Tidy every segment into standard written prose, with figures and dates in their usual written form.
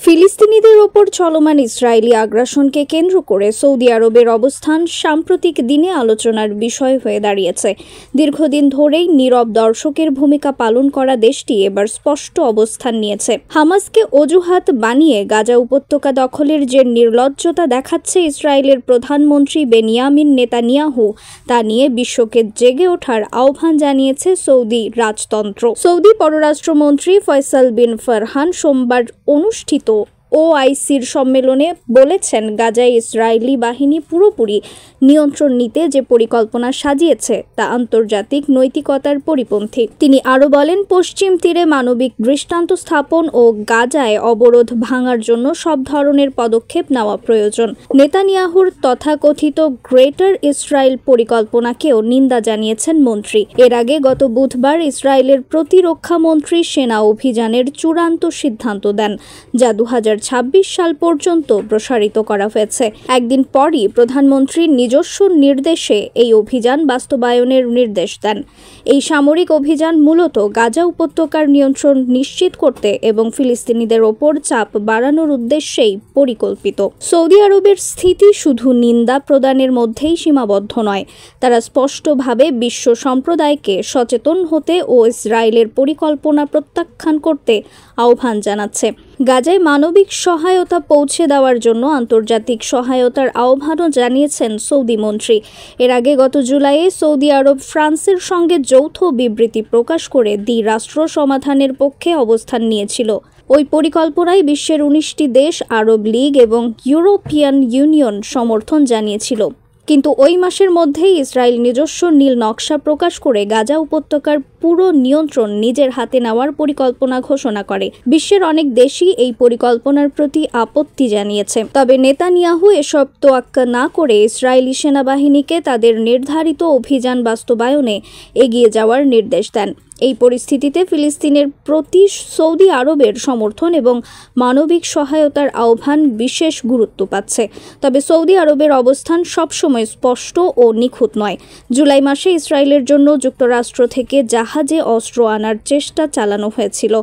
ফিলিস্তিনিদের ওপর চলমান ইসরায়েলি আগ্রাসনকে কেন্দ্র করে সৌদি আরবের অবস্থান সাম্প্রতিক দিনে আলোচনার বিষয় হয়ে দাঁড়িয়েছে। দীর্ঘদিন ধরেই নীরব দর্শকের ভূমিকা পালন করা দেশটি এবার স্পষ্ট অবস্থান নিয়েছে। হামাসকে অজুহাত বানিয়ে গাজা উপত্যকা দখলের যে নির্লজ্জতা দেখাচ্ছে ইসরায়েলের প্রধানমন্ত্রী বেনিয়ামিন নেতানিয়াহু, তা নিয়ে বিশ্বকে জেগে ওঠার আহ্বান জানিয়েছে সৌদি রাজতন্ত্র। সৌদি পররাষ্ট্রমন্ত্রী ফয়সাল বিন ফারহান সোমবার অনুষ্ঠিত ওআইসির সম্মেলনে বলেছেন, গাজায় ইসরায়েলি বাহিনী পুরোপুরি নিয়ন্ত্রণ নিতে যে পরিকল্পনা সাজিয়েছে তা আন্তর্জাতিক নৈতিকতার পরিপন্থী। তিনি আরও বলেন, পশ্চিম তীরে মানবিক দৃষ্টান্ত স্থাপন ও গাজায় অবরোধ ভাঙার জন্য সব ধরনের পদক্ষেপ নেওয়া প্রয়োজন। নেতানিয়াহুর তথাকথিত গ্রেটার ইসরায়েল পরিকল্পনাকেও নিন্দা জানিয়েছেন মন্ত্রী। এর আগে গত বুধবার ইসরায়েলের প্রতিরক্ষা মন্ত্রী সেনা অভিযানের চূড়ান্ত সিদ্ধান্ত দেন, যা 2026 সাল পর্যন্ত প্রসারিত করা হয়েছে। একদিন পরই প্রধানমন্ত্রীর নিজস্ব নির্দেশে এই অভিযান বাস্তবায়নের নির্দেশ দেন। এই সামরিক অভিযান মূলত গাজা উপত্যকার নিয়ন্ত্রণ নিশ্চিত করতে এবং ফিলিস্তিনিদের ওপর চাপ বাড়ানোর উদ্দেশ্যেই পরিকল্পিত। সৌদি আরবের স্থিতি শুধু নিন্দা প্রদানের মধ্যেই সীমাবদ্ধ নয়, তারা স্পষ্টভাবে বিশ্ব সম্প্রদায়কে সচেতন হতে ও ইসরায়েলের পরিকল্পনা প্রত্যাখ্যান করতে আহ্বান জানাচ্ছে। গাজায় মানবিক সহায়তা পৌঁছে দেওয়ার জন্য আন্তর্জাতিক সহায়তার আহ্বানও জানিয়েছেন সৌদি মন্ত্রী। এর আগে গত জুলাইয়ে সৌদি আরব ফ্রান্সের সঙ্গে যৌথ বিবৃতি প্রকাশ করে দ্বিরাষ্ট্র সমাধানের পক্ষে অবস্থান নিয়েছিল। ওই পরিকল্পনায় বিশ্বের 19টি দেশ, আরব লীগ এবং ইউরোপিয়ান ইউনিয়ন সমর্থন জানিয়েছিল। কিন্তু ওই মাসের মধ্যেই ইসরায়েল নিজস্ব নীল নকশা প্রকাশ করে গাজা উপত্যকার পুরো নিয়ন্ত্রণ নিজের হাতে নেওয়ার পরিকল্পনা ঘোষণা করে। বিশ্বের অনেক দেশই এই পরিকল্পনার প্রতি আপত্তি জানিয়েছে। তবে নেতানিয়াহু এসব তোয়াক্কা না করে ইসরায়েলি সেনাবাহিনীকে তাদের নির্ধারিত অভিযান বাস্তবায়নে এগিয়ে যাওয়ার নির্দেশ দেন। এই পরিস্থিতিতে ফিলিস্তিনের প্রতি সৌদি আরবের সমর্থন এবং মানবিক সহায়তার আহ্বান বিশেষ গুরুত্ব পাচ্ছে। তবে সৌদি আরবের অবস্থান সবসময় স্পষ্ট ও নিখুঁত নয়। জুলাই মাসে ইসরায়েলের জন্য যুক্তরাষ্ট্র থেকে জাহাজে অস্ত্র আনার চেষ্টা চালানো হয়েছিল,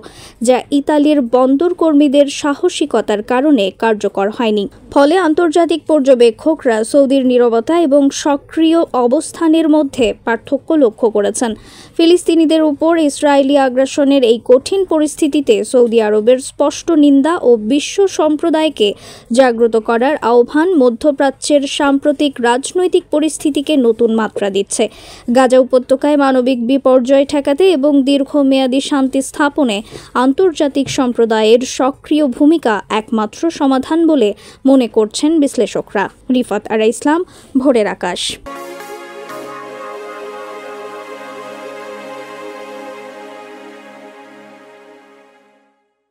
যা ইতালির বন্দর কর্মীদের সাহসিকতার কারণে কার্যকর হয়নি। ফলে আন্তর্জাতিক পর্যবেক্ষকরা সৌদির নীরবতা এবং সক্রিয় অবস্থানের মধ্যে পার্থক্য লক্ষ্য করেছেন। ফিলিস্তিনিদের উপর ইসরায়েলি আগ্রাসনের এই কঠিন পরিস্থিতিতে সৌদি আরবের স্পষ্ট নিন্দা ও বিশ্ব সম্প্রদায়কে জাগ্রত করার আহ্বান মধ্যপ্রাচ্যের সাম্প্রতিক রাজনৈতিক পরিস্থিতিকে নতুন মাত্রা দিচ্ছে। গাজা উপত্যকায় মানবিক বিপর্যয় ঠেকাতে এবং দীর্ঘমেয়াদী শান্তি স্থাপনে আন্তর্জাতিক সম্প্রদায়ের সক্রিয় ভূমিকা একমাত্র সমাধান বলে মনে করছেন বিশ্লেষকরা। রিফাত আরা ইসলাম, ভোরের আকাশ।